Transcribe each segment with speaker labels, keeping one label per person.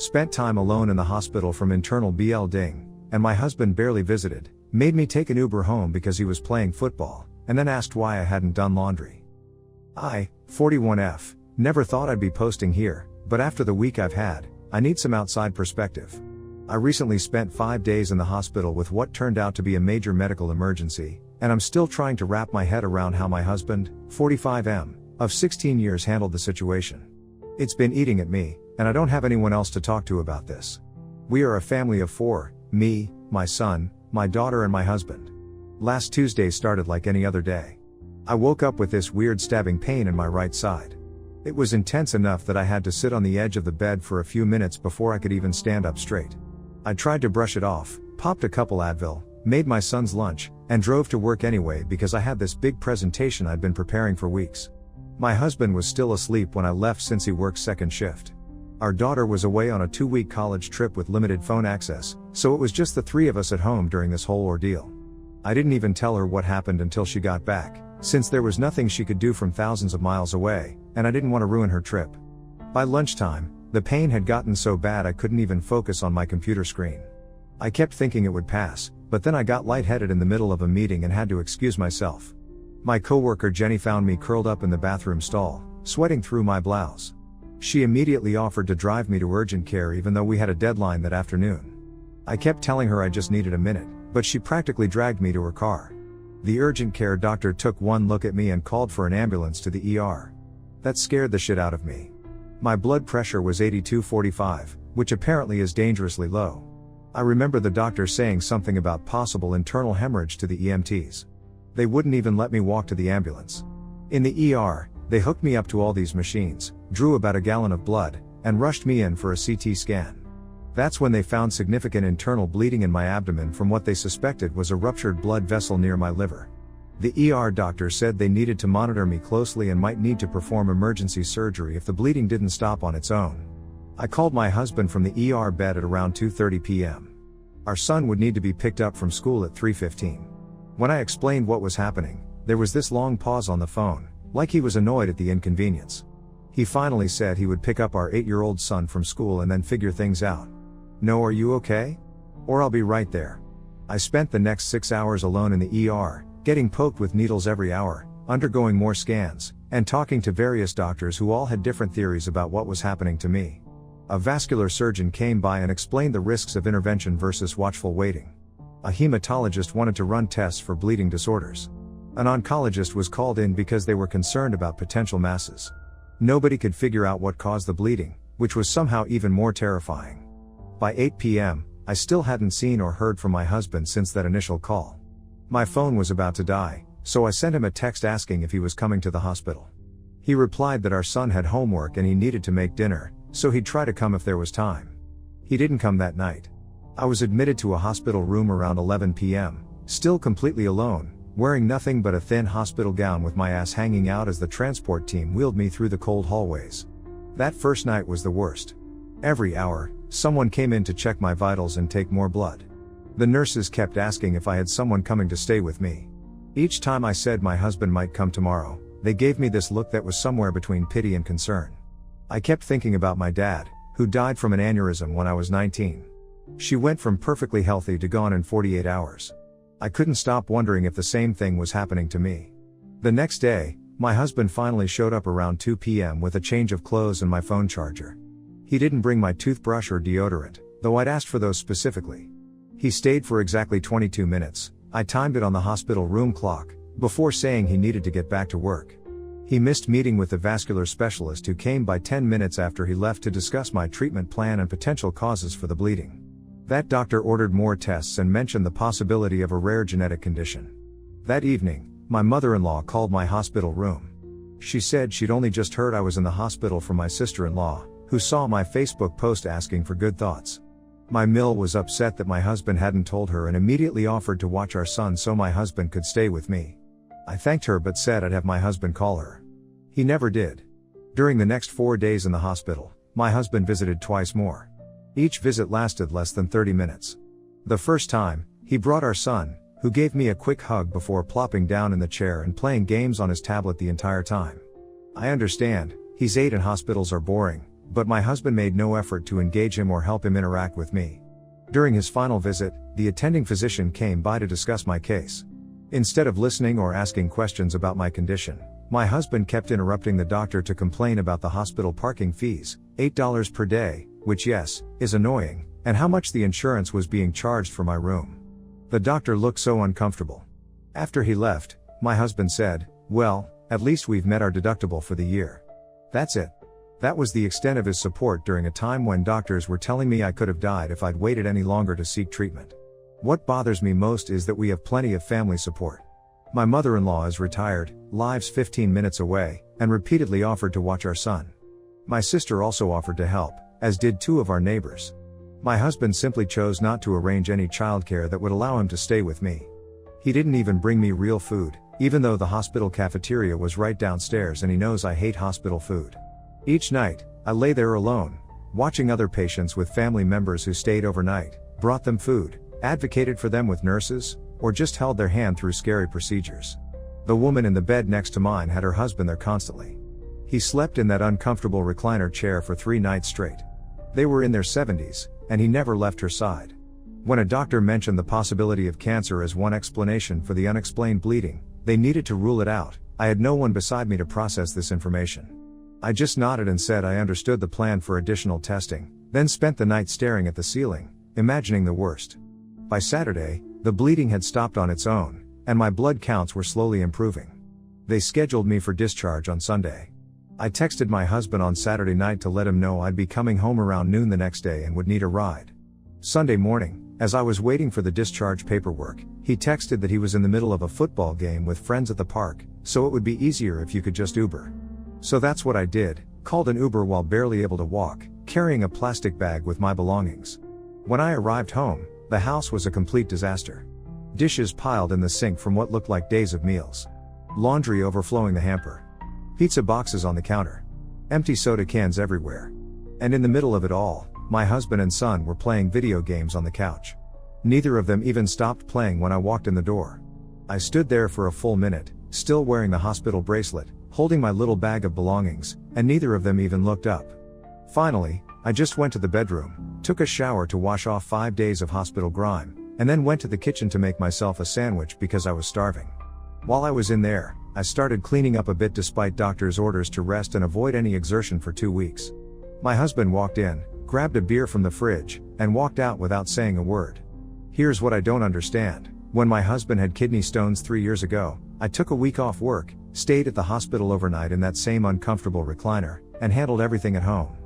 Speaker 1: spent time alone in the hospital from internal bleeding, and my husband barely visited, made me take an Uber home because he was playing football, and then asked why I hadn't done laundry. I, 41F, never thought I'd be posting here, but after the week I've had, I need some outside perspective. I recently spent 5 days in the hospital with what turned out to be a major medical emergency, and I'm still trying to wrap my head around how my husband, 45M, of 16 years handled the situation. It's been eating at me, and I don't have anyone else to talk to about this. We are a family of 4, me, my son, my daughter and my husband. Last Tuesday started like any other day. I woke up with this weird stabbing pain in my right side. It was intense enough that I had to sit on the edge of the bed for a few minutes before I could even stand up straight. I tried to brush it off, popped a couple Advil, made my son's lunch, and drove to work anyway because I had this big presentation I'd been preparing for weeks. My husband was still asleep when I left since he works second shift. Our daughter was away on a 2-week college trip with limited phone access, so it was just the 3 of us at home during this whole ordeal. I didn't even tell her what happened until she got back, since there was nothing she could do from thousands of miles away, and I didn't want to ruin her trip. By lunchtime, the pain had gotten so bad I couldn't even focus on my computer screen. I kept thinking it would pass, but then I got lightheaded in the middle of a meeting and had to excuse myself. My coworker Jenny found me curled up in the bathroom stall, sweating through my blouse. She immediately offered to drive me to urgent care even though we had a deadline that afternoon. I kept telling her I just needed a minute, but she practically dragged me to her car. The urgent care doctor took one look at me and called for an ambulance to the ER. That scared the shit out of me. My blood pressure was 82/45, which apparently is dangerously low. I remember the doctor saying something about possible internal hemorrhage to the EMTs. They wouldn't even let me walk to the ambulance. In the ER, they hooked me up to all these machines, drew about a gallon of blood, and rushed me in for a CT scan. That's when they found significant internal bleeding in my abdomen from what they suspected was a ruptured blood vessel near my liver. The ER doctor said they needed to monitor me closely and might need to perform emergency surgery if the bleeding didn't stop on its own. I called my husband from the ER bed at around 2:30 p.m. Our son would need to be picked up from school at 3:15. When I explained what was happening, there was this long pause on the phone, like he was annoyed at the inconvenience. He finally said he would pick up our 8-year-old son from school and then figure things out. "No, are you okay? Or I'll be right there." I spent the next 6 hours alone in the ER, getting poked with needles every hour, undergoing more scans, and talking to various doctors who all had different theories about what was happening to me. A vascular surgeon came by and explained the risks of intervention versus watchful waiting. A hematologist wanted to run tests for bleeding disorders. An oncologist was called in because they were concerned about potential masses. Nobody could figure out what caused the bleeding, which was somehow even more terrifying. By 8 p.m., I still hadn't seen or heard from my husband since that initial call. My phone was about to die, so I sent him a text asking if he was coming to the hospital. He replied that our son had homework and he needed to make dinner, so he'd try to come if there was time. He didn't come that night. I was admitted to a hospital room around 11 p.m., still completely alone, wearing nothing but a thin hospital gown with my ass hanging out as the transport team wheeled me through the cold hallways. That first night was the worst. Every hour, someone came in to check my vitals and take more blood. The nurses kept asking if I had someone coming to stay with me. Each time I said my husband might come tomorrow, they gave me this look that was somewhere between pity and concern. I kept thinking about my dad, who died from an aneurysm when I was 19. She went from perfectly healthy to gone in 48 hours. I couldn't stop wondering if the same thing was happening to me. The next day, my husband finally showed up around 2 p.m. with a change of clothes and my phone charger. He didn't bring my toothbrush or deodorant, though I'd asked for those specifically. He stayed for exactly 22 minutes, I timed it on the hospital room clock, before saying he needed to get back to work. He missed meeting with the vascular specialist who came by 10 minutes after he left to discuss my treatment plan and potential causes for the bleeding. That doctor ordered more tests and mentioned the possibility of a rare genetic condition. That evening, my mother-in-law called my hospital room. She said she'd only just heard I was in the hospital from my sister-in-law, who saw my Facebook post asking for good thoughts. My mill was upset that my husband hadn't told her and immediately offered to watch our son so my husband could stay with me. I thanked her but said I'd have my husband call her. He never did. During the next 4 days in the hospital, my husband visited twice more. Each visit lasted less than 30 minutes. The first time, he brought our son, who gave me a quick hug before plopping down in the chair and playing games on his tablet the entire time. I understand, he's 8 and hospitals are boring, but my husband made no effort to engage him or help him interact with me. During his final visit, the attending physician came by to discuss my case. Instead of listening or asking questions about my condition, my husband kept interrupting the doctor to complain about the hospital parking fees, $8 per day, which yes, is annoying, and how much the insurance was being charged for my room. The doctor looked so uncomfortable. After he left, my husband said, "Well, at least we've met our deductible for the year." That's it. That was the extent of his support during a time when doctors were telling me I could have died if I'd waited any longer to seek treatment. What bothers me most is that we have plenty of family support. My mother-in-law is retired, lives 15 minutes away, and repeatedly offered to watch our son. My sister also offered to help, as did 2 of our neighbors. My husband simply chose not to arrange any childcare that would allow him to stay with me. He didn't even bring me real food, even though the hospital cafeteria was right downstairs and he knows I hate hospital food. Each night, I lay there alone, watching other patients with family members who stayed overnight, brought them food, advocated for them with nurses, or just held their hand through scary procedures. The woman in the bed next to mine had her husband there constantly. He slept in that uncomfortable recliner chair for 3 nights straight. They were in their 70s, and he never left her side. When a doctor mentioned the possibility of cancer as one explanation for the unexplained bleeding, they needed to rule it out. I had no one beside me to process this information. I just nodded and said I understood the plan for additional testing, then spent the night staring at the ceiling, imagining the worst. By Saturday, the bleeding had stopped on its own, and my blood counts were slowly improving. They scheduled me for discharge on Sunday. I texted my husband on Saturday night to let him know I'd be coming home around noon the next day and would need a ride. Sunday morning, as I was waiting for the discharge paperwork, he texted that he was in the middle of a football game with friends at the park, so it would be easier if you could just Uber. So that's what I did, called an Uber while barely able to walk, carrying a plastic bag with my belongings. When I arrived home, the house was a complete disaster. Dishes piled in the sink from what looked like days of meals. Laundry overflowing the hamper. Pizza boxes on the counter. Empty soda cans everywhere. And in the middle of it all, my husband and son were playing video games on the couch. Neither of them even stopped playing when I walked in the door. I stood there for a full minute, still wearing the hospital bracelet, holding my little bag of belongings, and neither of them even looked up. Finally, I just went to the bedroom, took a shower to wash off 5 days of hospital grime, and then went to the kitchen to make myself a sandwich because I was starving. While I was in there, I started cleaning up a bit despite doctor's orders to rest and avoid any exertion for 2 weeks. My husband walked in, grabbed a beer from the fridge, and walked out without saying a word. Here's what I don't understand. When my husband had kidney stones 3 years ago, I took a week off work, stayed at the hospital overnight in that same uncomfortable recliner, and handled everything at home.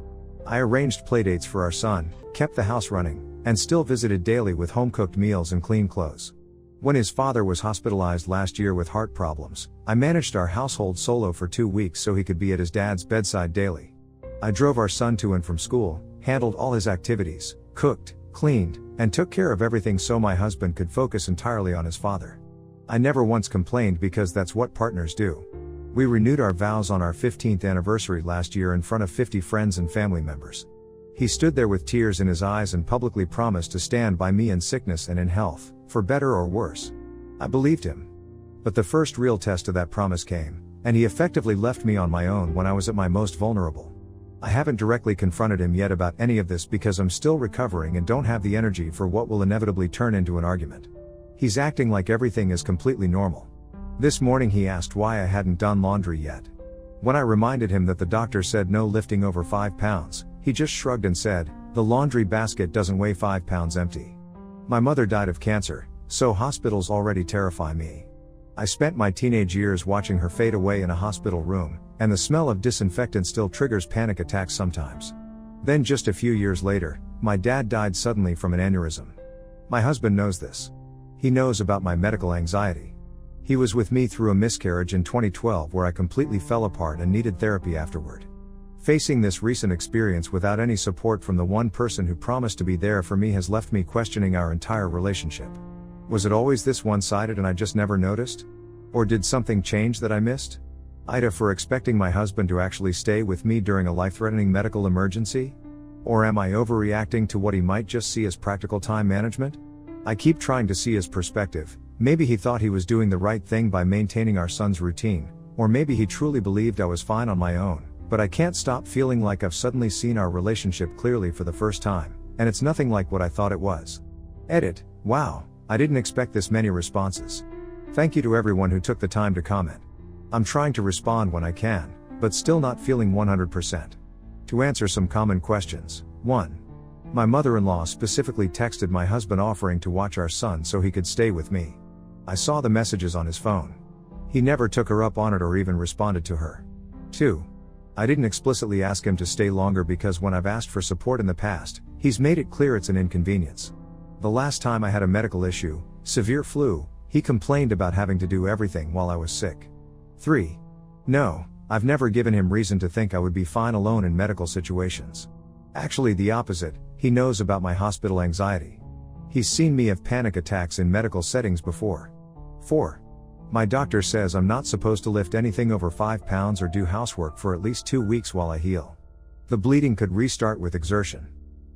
Speaker 1: I arranged playdates for our son, kept the house running, and still visited daily with home-cooked meals and clean clothes. When his father was hospitalized last year with heart problems, I managed our household solo for 2 weeks so he could be at his dad's bedside daily. I drove our son to and from school, handled all his activities, cooked, cleaned, and took care of everything so my husband could focus entirely on his father. I never once complained because that's what partners do. We renewed our vows on our 15th anniversary last year in front of 50 friends and family members. He stood there with tears in his eyes and publicly promised to stand by me in sickness and in health, for better or worse. I believed him. But the first real test of that promise came, and he effectively left me on my own when I was at my most vulnerable. I haven't directly confronted him yet about any of this because I'm still recovering and don't have the energy for what will inevitably turn into an argument. He's acting like everything is completely normal. This morning he asked why I hadn't done laundry yet. When I reminded him that the doctor said no lifting over 5 pounds, he just shrugged and said, "The laundry basket doesn't weigh 5 pounds empty." My mother died of cancer, so hospitals already terrify me. I spent my teenage years watching her fade away in a hospital room, and the smell of disinfectant still triggers panic attacks sometimes. Then just a few years later, my dad died suddenly from an aneurysm. My husband knows this. He knows about my medical anxiety. He was with me through a miscarriage in 2012 where I completely fell apart and needed therapy afterward. Facing this recent experience without any support from the one person who promised to be there for me has left me questioning our entire relationship. Was it always this one-sided and I just never noticed? Or did something change that I missed? Ida, for expecting my husband to actually stay with me during a life-threatening medical emergency? Or am I overreacting to what he might just see as practical time management? I keep trying to see his perspective. Maybe he thought he was doing the right thing by maintaining our son's routine, or maybe he truly believed I was fine on my own, but I can't stop feeling like I've suddenly seen our relationship clearly for the first time, and it's nothing like what I thought it was. Edit. Wow, I didn't expect this many responses. Thank you to everyone who took the time to comment. I'm trying to respond when I can, but still not feeling 100%. To answer some common questions. 1. My mother-in-law specifically texted my husband offering to watch our son so he could stay with me. I saw the messages on his phone. He never took her up on it or even responded to her. 2. I didn't explicitly ask him to stay longer because when I've asked for support in the past, he's made it clear it's an inconvenience. The last time I had a medical issue, severe flu, he complained about having to do everything while I was sick. 3. No, I've never given him reason to think I would be fine alone in medical situations. Actually the opposite, he knows about my hospital anxiety. He's seen me have panic attacks in medical settings before. 4. My doctor says I'm not supposed to lift anything over 5 pounds or do housework for at least 2 weeks while I heal. The bleeding could restart with exertion.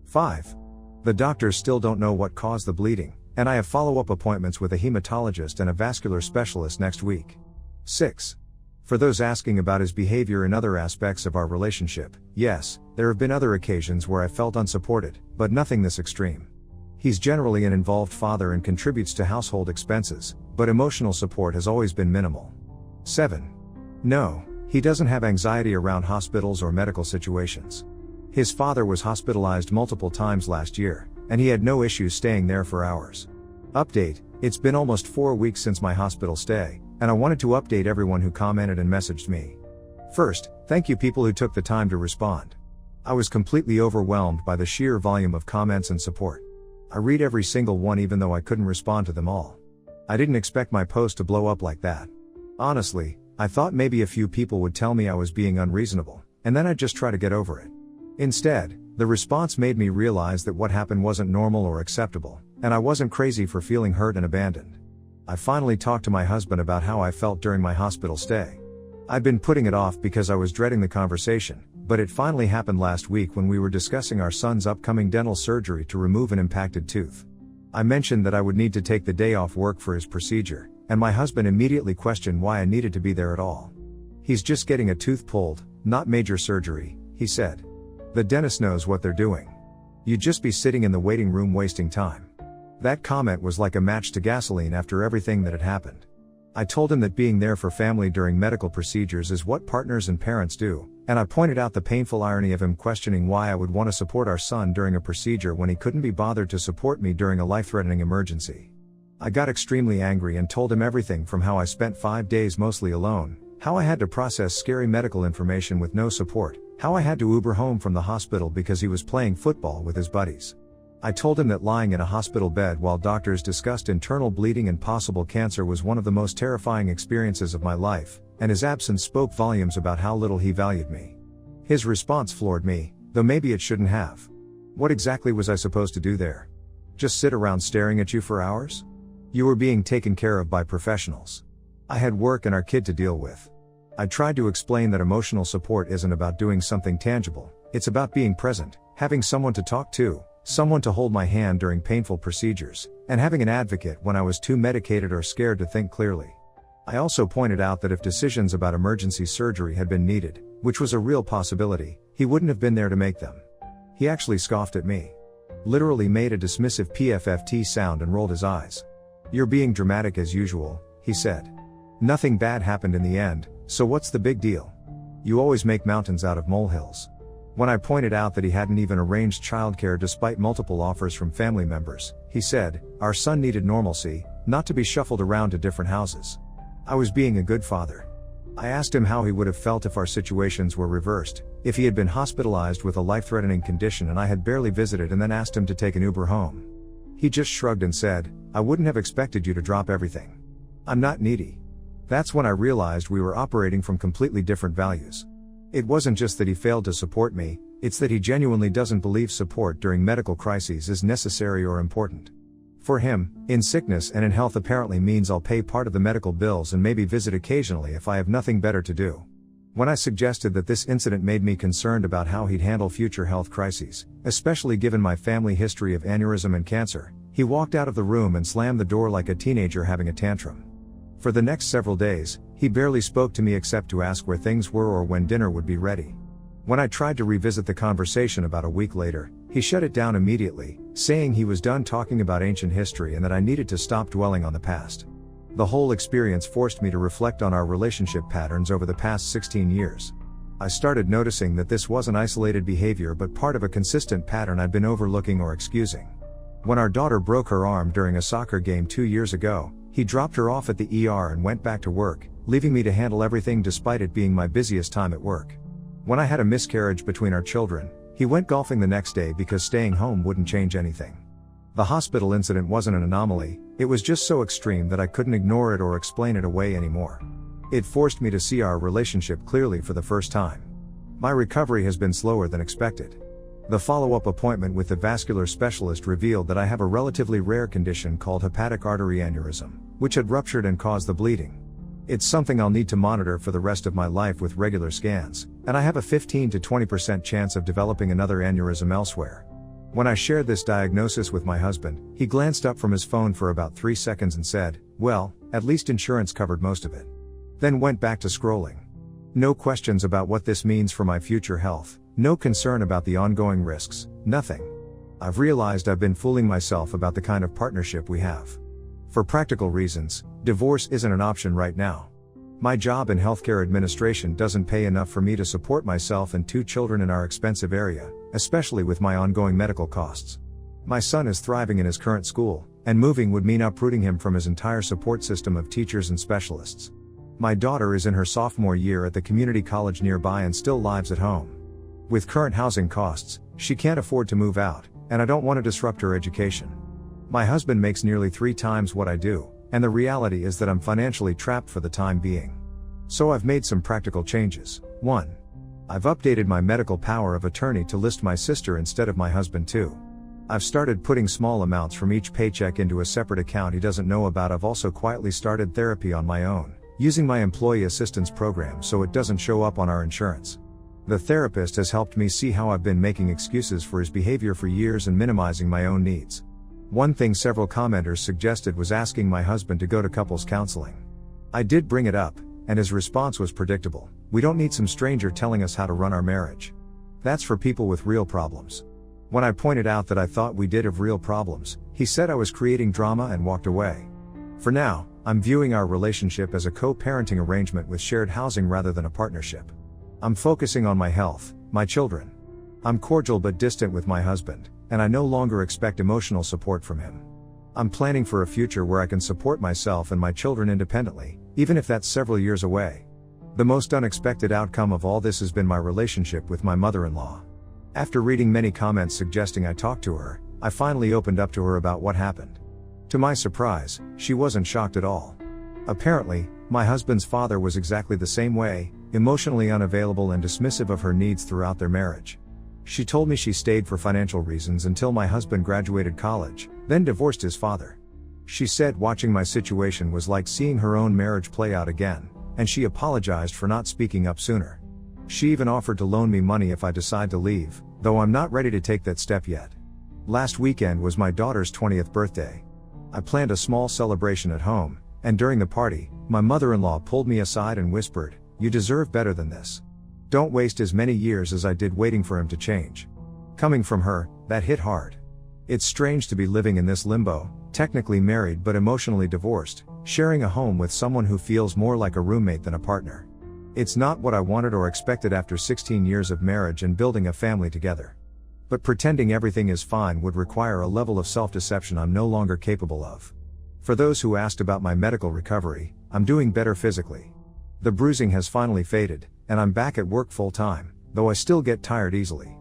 Speaker 1: 5. The doctors still don't know what caused the bleeding, and I have follow-up appointments with a hematologist and a vascular specialist next week. 6. For those asking about his behavior in other aspects of our relationship, yes, there have been other occasions where I felt unsupported, but nothing this extreme. He's generally an involved father and contributes to household expenses, but emotional support has always been minimal. 7. No, he doesn't have anxiety around hospitals or medical situations. His father was hospitalized multiple times last year, and he had no issues staying there for hours. Update: it's been almost 4 weeks since my hospital stay, and I wanted to update everyone who commented and messaged me. First, thank you people who took the time to respond. I was completely overwhelmed by the sheer volume of comments and support. I read every single one even though I couldn't respond to them all. I didn't expect my post to blow up like that. Honestly, I thought maybe a few people would tell me I was being unreasonable, and then I'd just try to get over it. Instead, the response made me realize that what happened wasn't normal or acceptable, and I wasn't crazy for feeling hurt and abandoned. I finally talked to my husband about how I felt during my hospital stay. I'd been putting it off because I was dreading the conversation, but it finally happened last week when we were discussing our son's upcoming dental surgery to remove an impacted tooth. I mentioned that I would need to take the day off work for his procedure, and my husband immediately questioned why I needed to be there at all. He's just getting a tooth pulled, not major surgery, he said. The dentist knows what they're doing. You'd just be sitting in the waiting room wasting time. That comment was like a match to gasoline after everything that had happened. I told him that being there for family during medical procedures is what partners and parents do, and I pointed out the painful irony of him questioning why I would want to support our son during a procedure when he couldn't be bothered to support me during a life-threatening emergency. I got extremely angry and told him everything from how I spent 5 days mostly alone, how I had to process scary medical information with no support, how I had to Uber home from the hospital because he was playing football with his buddies. I told him that lying in a hospital bed while doctors discussed internal bleeding and possible cancer was one of the most terrifying experiences of my life, and his absence spoke volumes about how little he valued me. His response floored me, though maybe it shouldn't have. What exactly was I supposed to do there? Just sit around staring at you for hours? You were being taken care of by professionals. I had work and our kid to deal with. I tried to explain that emotional support isn't about doing something tangible, it's about being present, having someone to talk to, someone to hold my hand during painful procedures, and having an advocate when I was too medicated or scared to think clearly. I also pointed out that if decisions about emergency surgery had been needed, which was a real possibility, he wouldn't have been there to make them. He actually scoffed at me. Literally made a dismissive PFFT sound and rolled his eyes. "You're being dramatic as usual," he said. "Nothing bad happened in the end, so what's the big deal? You always make mountains out of molehills." When I pointed out that he hadn't even arranged childcare despite multiple offers from family members, he said, "Our son needed normalcy, not to be shuffled around to different houses." I was being a good father. I asked him how he would have felt if our situations were reversed, if he had been hospitalized with a life-threatening condition and I had barely visited and then asked him to take an Uber home. He just shrugged and said, "I wouldn't have expected you to drop everything. I'm not needy." That's when I realized we were operating from completely different values. It wasn't just that he failed to support me, it's that he genuinely doesn't believe support during medical crises is necessary or important. For him, in sickness and in health apparently means I'll pay part of the medical bills and maybe visit occasionally if I have nothing better to do. When I suggested that this incident made me concerned about how he'd handle future health crises, especially given my family history of aneurysm and cancer, he walked out of the room and slammed the door like a teenager having a tantrum. For the next several days, he barely spoke to me except to ask where things were or when dinner would be ready. When I tried to revisit the conversation about a week later, he shut it down immediately, saying he was done talking about ancient history and that I needed to stop dwelling on the past. The whole experience forced me to reflect on our relationship patterns over the past 16 years. I started noticing that this wasn't isolated behavior but part of a consistent pattern I'd been overlooking or excusing. When our daughter broke her arm during a soccer game 2 years ago, he dropped her off at the ER and went back to work, leaving me to handle everything despite it being my busiest time at work. When I had a miscarriage between our children, he went golfing the next day because staying home wouldn't change anything. The hospital incident wasn't an anomaly, it was just so extreme that I couldn't ignore it or explain it away anymore. It forced me to see our relationship clearly for the first time. My recovery has been slower than expected. The follow-up appointment with the vascular specialist revealed that I have a relatively rare condition called hepatic artery aneurysm, which had ruptured and caused the bleeding. It's something I'll need to monitor for the rest of my life with regular scans, and I have a 15 to 20% chance of developing another aneurysm elsewhere. When I shared this diagnosis with my husband, he glanced up from his phone for about 3 seconds and said, "Well, at least insurance covered most of it." Then went back to scrolling. No questions about what this means for my future health, no concern about the ongoing risks, nothing. I've realized I've been fooling myself about the kind of partnership we have. For practical reasons, divorce isn't an option right now. My job in healthcare administration doesn't pay enough for me to support myself and 2 children in our expensive area, especially with my ongoing medical costs. My son is thriving in his current school, and moving would mean uprooting him from his entire support system of teachers and specialists. My daughter is in her sophomore year at the community college nearby and still lives at home. With current housing costs, she can't afford to move out, and I don't want to disrupt her education. My husband makes nearly 3 times what I do, and the reality is that I'm financially trapped for the time being. So I've made some practical changes. 1. I've updated my medical power of attorney to list my sister instead of my husband too. I've started putting small amounts from each paycheck into a separate account he doesn't know about. I've also quietly started therapy on my own, using my employee assistance program so it doesn't show up on our insurance. The therapist has helped me see how I've been making excuses for his behavior for years and minimizing my own needs. One thing several commenters suggested was asking my husband to go to couples counseling. I did bring it up, and his response was predictable: "We don't need some stranger telling us how to run our marriage. That's for people with real problems." When I pointed out that I thought we did have real problems, he said I was creating drama and walked away. For now, I'm viewing our relationship as a co-parenting arrangement with shared housing rather than a partnership. I'm focusing on my health, my children. I'm cordial but distant with my husband, and I no longer expect emotional support from him. I'm planning for a future where I can support myself and my children independently, even if that's several years away. The most unexpected outcome of all this has been my relationship with my mother-in-law. After reading many comments suggesting I talk to her, I finally opened up to her about what happened. To my surprise, she wasn't shocked at all. Apparently, my husband's father was exactly the same way, emotionally unavailable and dismissive of her needs throughout their marriage. She told me she stayed for financial reasons until my husband graduated college, then divorced his father. She said watching my situation was like seeing her own marriage play out again, and she apologized for not speaking up sooner. She even offered to loan me money if I decide to leave, though I'm not ready to take that step yet. Last weekend was my daughter's 20th birthday. I planned a small celebration at home, and during the party, my mother-in-law pulled me aside and whispered, "You deserve better than this. Don't waste as many years as I did waiting for him to change." Coming from her, that hit hard. It's strange to be living in this limbo, technically married but emotionally divorced, sharing a home with someone who feels more like a roommate than a partner. It's not what I wanted or expected after 16 years of marriage and building a family together. But pretending everything is fine would require a level of self-deception I'm no longer capable of. For those who asked about my medical recovery, I'm doing better physically. The bruising has finally faded, and I'm back at work full-time, though I still get tired easily.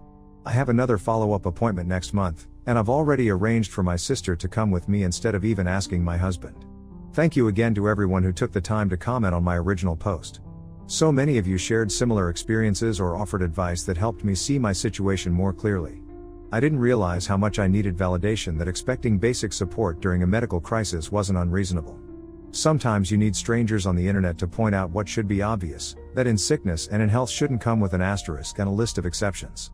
Speaker 1: I have another follow-up appointment next month, and I've already arranged for my sister to come with me instead of even asking my husband. Thank you again to everyone who took the time to comment on my original post. So many of you shared similar experiences or offered advice that helped me see my situation more clearly. I didn't realize how much I needed validation, that expecting basic support during a medical crisis wasn't unreasonable. Sometimes you need strangers on the internet to point out what should be obvious, that in sickness and in health shouldn't come with an asterisk and a list of exceptions.